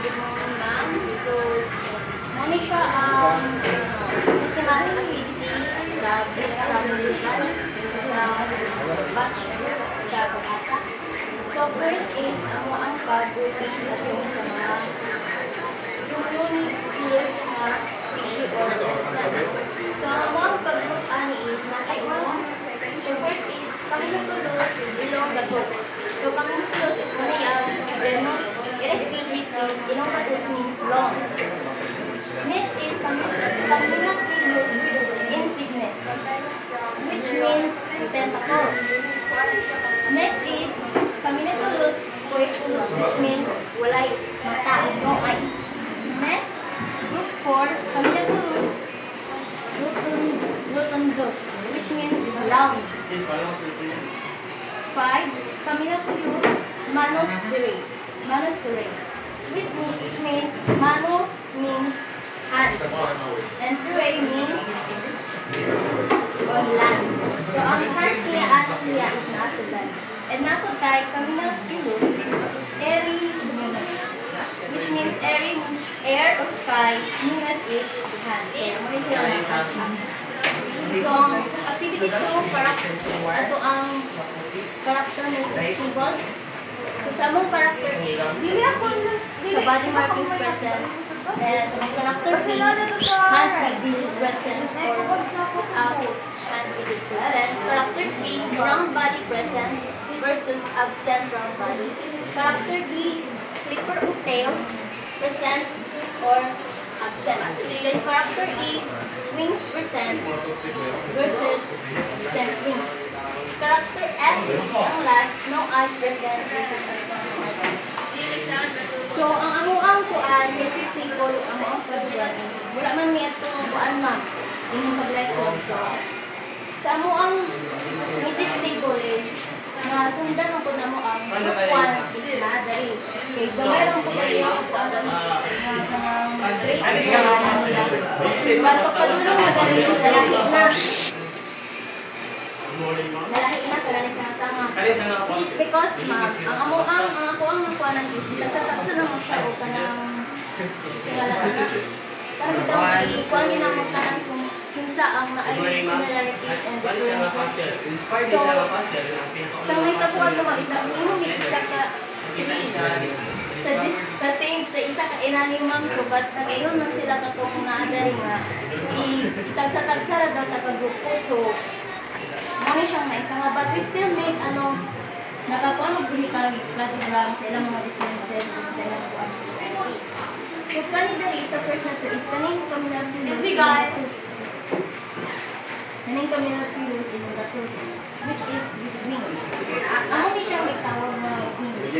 good morning, ma'am. So, muna siya ang systematic activity sa medical, sa batch 2 sa pag-asa. So, first is ang pag-release at yung sa mga unique species or organisms. So, ang pag-group ani is nakainom. So, first is Caminopulus elongatus. So, Caminopulus is Manayag, genus, species is elongatus means long. Next is Caminopulus insignis, which means tentacles. Next is Caminopulus coicus, which means walay mata, no eyes. Next, group 4, Caminopulus rotundus, which means round. 5, Caminopulus manus dere, which means manus means hand, and dere means on land. So, ang hands niya is nasa land. And nato tayo, Caminopulus erinunus, which means eri means air or sky, nunus is hands. So, activity 2, ito ang character ng symbols. So, sa mong character A, sa body markings present, and ang character B, hand digit present or without hand digit present. Character C, round body present versus absent round body. Character D, flipper of tails present or absent. Then character E, wings present versus absent wings. Character F, ang last, no eyes present versus absent. So, ang amuang kuan, matrix table, ang amuang pag-program is, wala man may itong kuan ma'am, yung pag-resolve. So, sa amuang matrix table is, na sundan ang po na mo ang kuan is madari. Okay, gamay lang po tayo sa kanang break. But pagpadulong madari is lalaki na. Lalaki na, kalali sa kasama. Just because, ma'am, ang ako ang nakuanan is, itasatagsa na mo siya o kanang singalaan na. Parang daw, ikuan yun ang magkanang kung kinsa ang naay similarities and differences. So, sa mga kapuan ko, ma'am, is na kung isa ka, sa isa ka inanim, ma'am, ko, but nag-inom lang sila katong naadari nga, itagsa-tagsa na daw taga-grupo. So, muna siyang naisa nga, but we still make, nakakuha mag-unical cladogram sa ilang mga differences sa ilang mga similarities. So, kanidari, sa first na to is, kaning Caminopulus elongatus, which is with wings. Ang hindi siyang itawag na wings.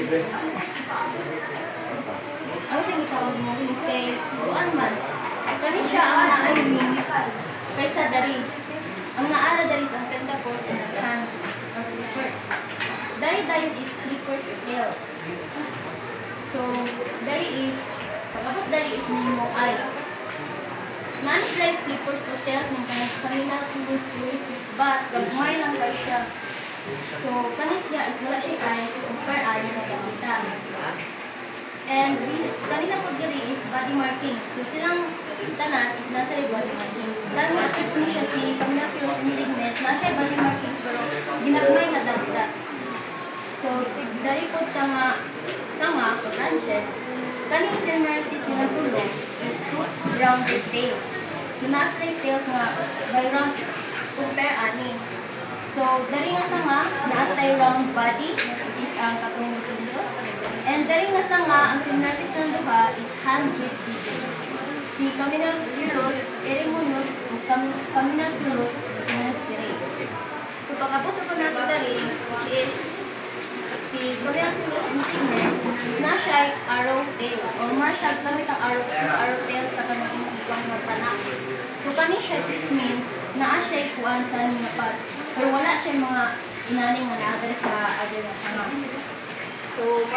Ang siyang itawag na wings kay kuan man. Kani siya ang naay wings kaysa dari. Ang naara dari sa tentacles and the hands or flippers. Dari is flippers or tails. So, pagkabot dari is no eyes. Naan sila flippers or tails ng Caminopulus coicus, but gagmay lang kayo siya. So, kanis siya is wala siya eyes, per ani na gamita. And kanina po diri is body markings. So, silang tanan is nasa body markings. Lalo na siya si Caminopulus insignis, nasa body markings pero ginagmay na dagdag. So, dari po sama sa branches, kaning similarities nila tulong is two rounded tails. So, nasa tails nga by round compare ani. So, dari nga sama, naatay round body is ang katong rotundus. And dari nga sama, ang similarities ng duha is hand-shaped digits. Si Caminopulus erinunus o Caminopulus manus dere. So, pag-abot na po natin dari, which is si Caminopulus insignis, is na siya arrow tail. Or more siya gamit ang arrow tail sa kanang ikuan ng tanak. So, kani siya, it means naa siya ikuan sa aning napad. Pero wala siya mga inaning nga na-address sa other na sama. So,